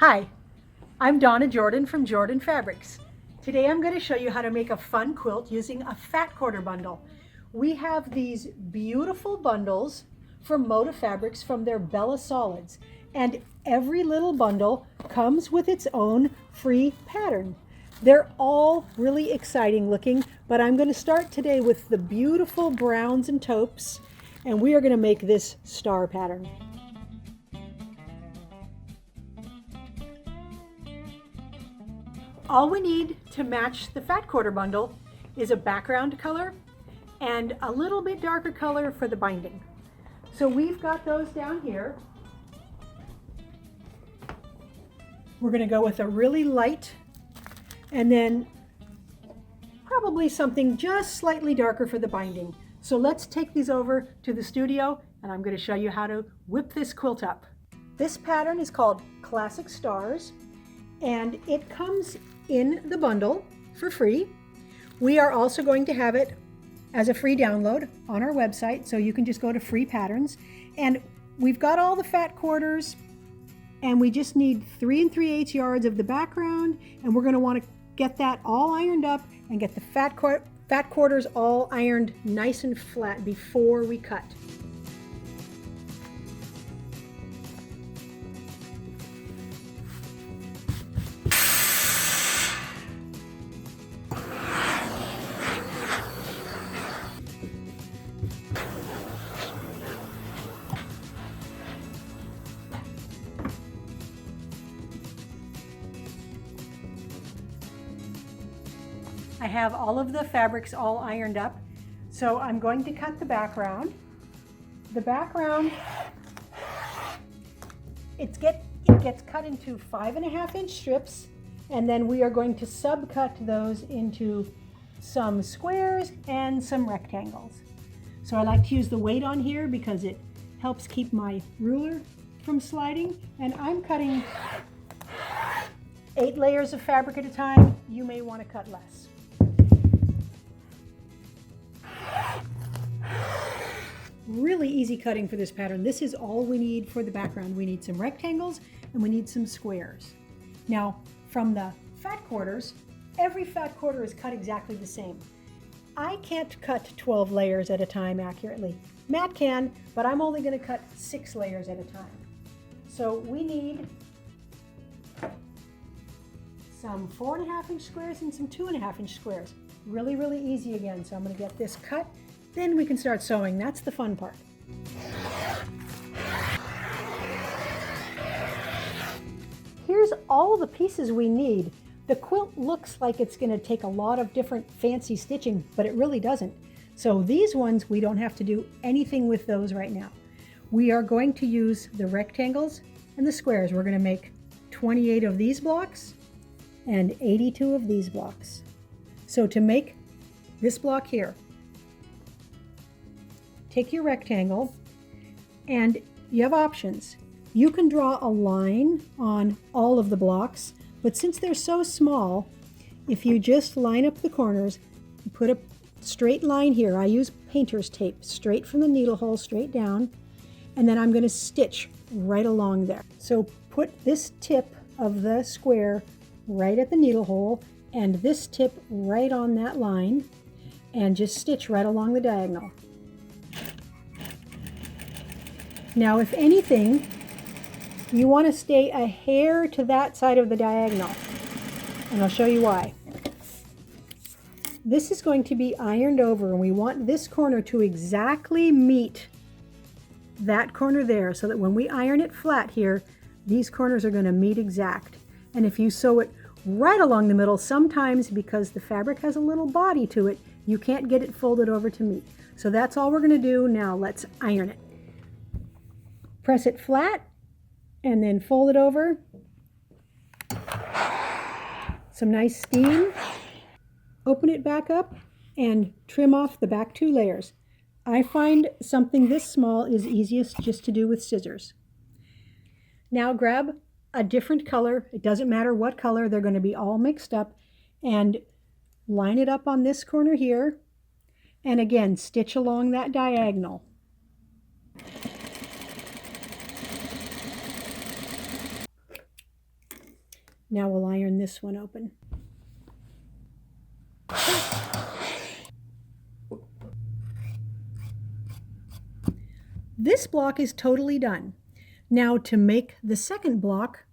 Hi, I'm Donna Jordan from Jordan Fabrics. Today I'm going to show you how to make a fun quilt using a fat quarter bundle. We have these beautiful bundles from Moda Fabrics from their Bella Solids, and every little bundle comes with its own free pattern. They're all really exciting looking, but I'm going to start today with the beautiful browns and taupes, and we are going to make this star pattern. All we need to match the fat quarter bundle is a background color and a little bit darker color for the binding. So we've got those down here. We're going to go with a really light and then probably something just slightly darker for the binding. So let's take these over to the studio and I'm going to show you how to whip this quilt up. This pattern is called Classic Stars and it comes in the bundle for free. We are also going to have it as a free download on our website, so you can just go to free patterns. And we've got all the fat quarters and we just need 3 3/8 yards of the background, and we're going to want to get that all ironed up and get the fat quarters all ironed nice and flat before we cut. I have all of the fabrics all ironed up, so I'm going to cut the background. The background, it gets cut into 5.5-inch strips, and then we are going to subcut those into some squares and some rectangles. So I like to use the weight on here because it helps keep my ruler from sliding, and I'm cutting 8 layers of fabric at a time. You may want to cut less. Really easy cutting for this pattern. This is all we need for the background. We need some rectangles and we need some squares. Now, from the fat quarters, every fat quarter is cut exactly the same. I can't cut 12 layers at a time accurately. Matt can, but I'm only going to cut 6 layers at a time. So we need some 4.5-inch squares and some 2.5-inch squares. Really, really easy again. So I'm going to get this cut. Then we can start sewing. That's the fun part. Here's all the pieces we need. The quilt looks like it's going to take a lot of different fancy stitching, but it really doesn't. So these ones, we don't have to do anything with those right now. We are going to use the rectangles and the squares. We're going to make 28 of these blocks and 82 of these blocks. So to make this block here, take your rectangle and you have options. You can draw a line on all of the blocks, but since they're so small, if you just line up the corners, you put a straight line here. I use painter's tape, straight from the needle hole, straight down, and then I'm going to stitch right along there. So put this tip of the square right at the needle hole and this tip right on that line and just stitch right along the diagonal. Now, if anything, you want to stay a hair to that side of the diagonal, and I'll show you why. This is going to be ironed over, and we want this corner to exactly meet that corner there, so that when we iron it flat here, these corners are going to meet exact. And if you sew it right along the middle, sometimes because the fabric has a little body to it, you can't get it folded over to meet. So that's all we're going to do. Now let's iron it. Press it flat and then fold it over. Some nice steam. Open it back up and trim off the back 2 layers. I find something this small is easiest just to do with scissors. Now grab a different color. It doesn't matter what color, they're going to be all mixed up, and line it up on this corner here. And again, stitch along that diagonal. Now we'll iron this one open. This block is totally done. Now to make the second block,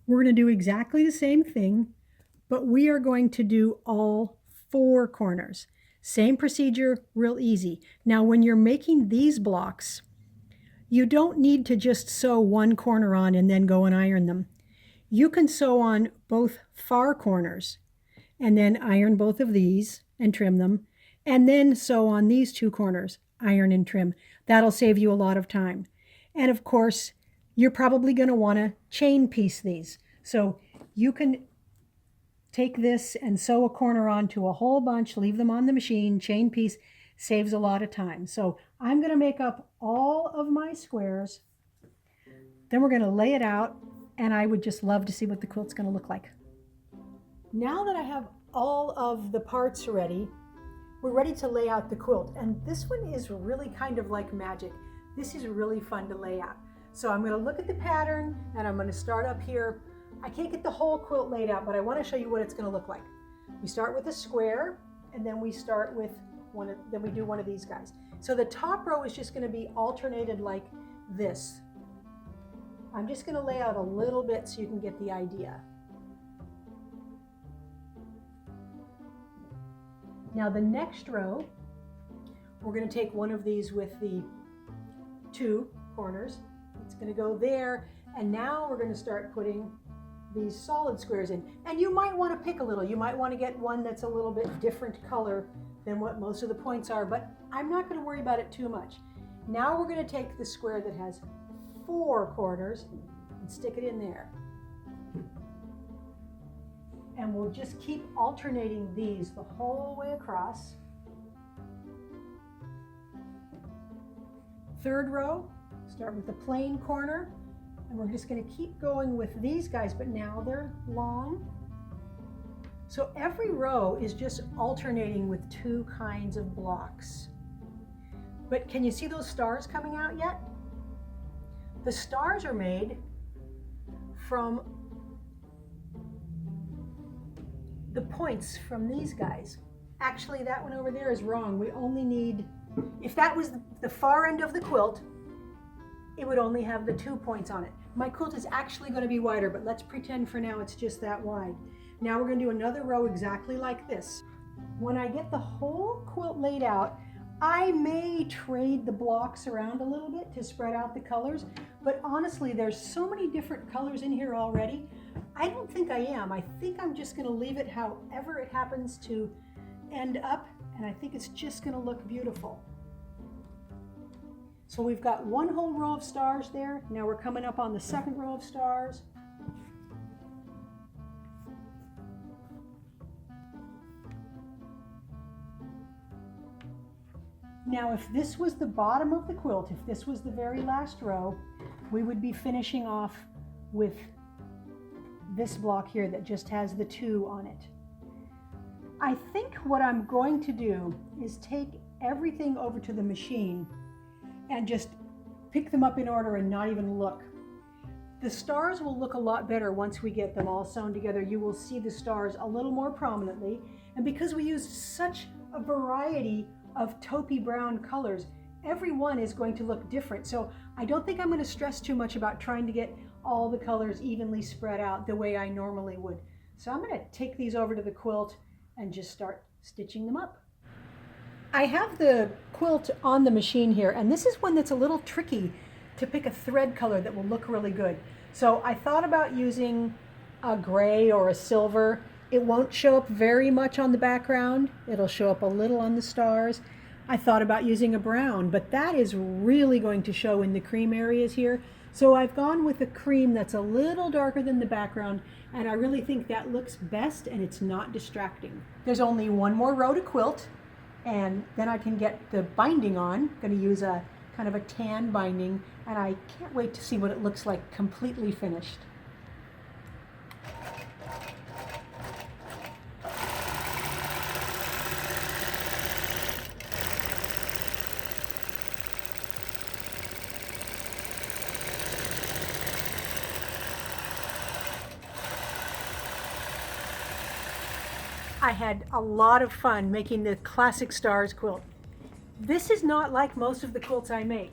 we're going to do exactly the same thing, but we are going to do all 4 corners. Same procedure, real easy. Now when you're making these blocks, you don't need to just sew one corner on and then go and iron them. You can sew on both far corners and then iron both of these and trim them, and then sew on these 2 corners, iron and trim. That'll save you a lot of time. And of course, you're probably going to want to chain piece these. So you can take this and sew a corner onto a whole bunch, leave them on the machine, chain piece, saves a lot of time. So I'm going to make up all of my squares. Then we're going to lay it out, and I would just love to see what the quilt's going to look like. Now that I have all of the parts ready, we're ready to lay out the quilt. And this one is really kind of like magic. This is really fun to lay out. So I'm going to look at the pattern, and I'm going to start up here. I can't get the whole quilt laid out, but I want to show you what it's going to look like. We start with a square, and then we start with then we do one of these guys. So the top row is just going to be alternated like this. I'm just going to lay out a little bit so you can get the idea. Now the next row, we're going to take one of these with the 2 corners. It's going to go there, and now we're going to start putting these solid squares in. And you might want to pick a little. You might want to get one that's a little bit different color than what most of the points are, but I'm not going to worry about it too much. Now we're going to take the square that has 4 corners and stick it in there. And we'll just keep alternating these the whole way across. Third row, start with a plain corner, and we're just going to keep going with these guys, but now they're long. So every row is just alternating with 2 kinds of blocks. But can you see those stars coming out yet? The stars are made from the points from these guys. Actually, that one over there is wrong. We only need, if that was the far end of the quilt, it would only have the 2 points on it. My quilt is actually going to be wider, but let's pretend for now it's just that wide. Now we're going to do another row exactly like this. When I get the whole quilt laid out, I may trade the blocks around a little bit to spread out the colors, but honestly, there's so many different colors in here already. I don't think I am. I think I'm just going to leave it however it happens to end up, and I think it's just going to look beautiful. So we've got one whole row of stars there. Now we're coming up on the second row of stars. Now, if this was the bottom of the quilt, if this was the very last row, we would be finishing off with this block here that just has the 2 on it. I think what I'm going to do is take everything over to the machine and just pick them up in order and not even look. The stars will look a lot better once we get them all sewn together. You will see the stars a little more prominently, and because we use such a variety of taupey brown colors, every one is going to look different. So I don't think I'm going to stress too much about trying to get all the colors evenly spread out the way I normally would. So I'm going to take these over to the quilt and just start stitching them up. I have the quilt on the machine here, and this is one that's a little tricky to pick a thread color that will look really good. So I thought about using a gray or a silver. It won't show up very much on the background. It'll show up a little on the stars. I thought about using a brown, but that is really going to show in the cream areas here. So I've gone with a cream that's a little darker than the background, and I really think that looks best and it's not distracting. There's only one more row to quilt, and then I can get the binding on. I'm going to use a kind of a tan binding, and I can't wait to see what it looks like completely finished. I had a lot of fun making the classic stars quilt. This is not like most of the quilts I make.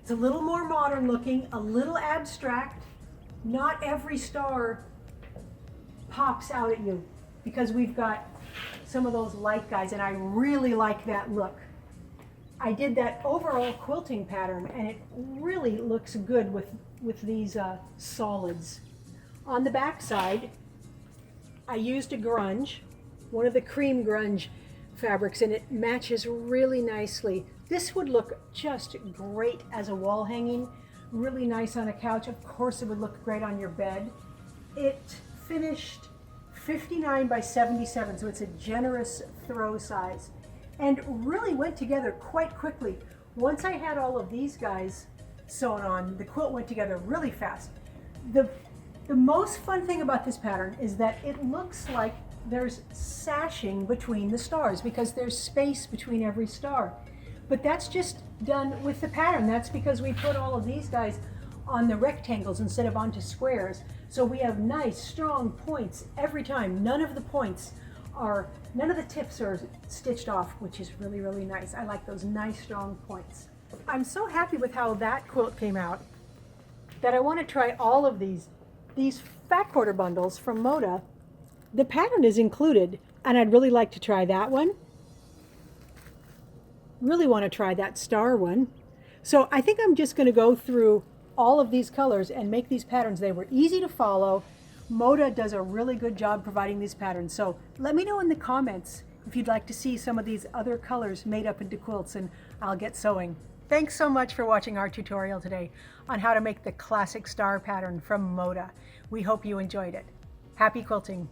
It's a little more modern looking, a little abstract. Not every star pops out at you because we've got some of those light guys, and I really like that look. I did that overall quilting pattern, and it really looks good with these solids. On the back side, I used a grunge, one of the cream grunge fabrics, and it matches really nicely. This would look just great as a wall hanging, really nice on a couch. Of course, it would look great on your bed. It finished 59 by 77, so it's a generous throw size, and really went together quite quickly. Once I had all of these guys sewn on, the quilt went together really fast. The most fun thing about this pattern is that it looks like there's sashing between the stars because there's space between every star. But that's just done with the pattern. That's because we put all of these guys on the rectangles instead of onto squares. So we have nice, strong points every time. None of the tips are stitched off, which is really, really nice. I like those nice, strong points. I'm so happy with how that quilt came out that I want to try all of these fat quarter bundles from Moda. The pattern is included, and I'd really like to try that one. Really want to try that star one. So I think I'm just going to go through all of these colors and make these patterns. They were easy to follow. Moda does a really good job providing these patterns. So let me know in the comments if you'd like to see some of these other colors made up into quilts, and I'll get sewing. Thanks so much for watching our tutorial today on how to make the classic star pattern from Moda. We hope you enjoyed it. Happy quilting!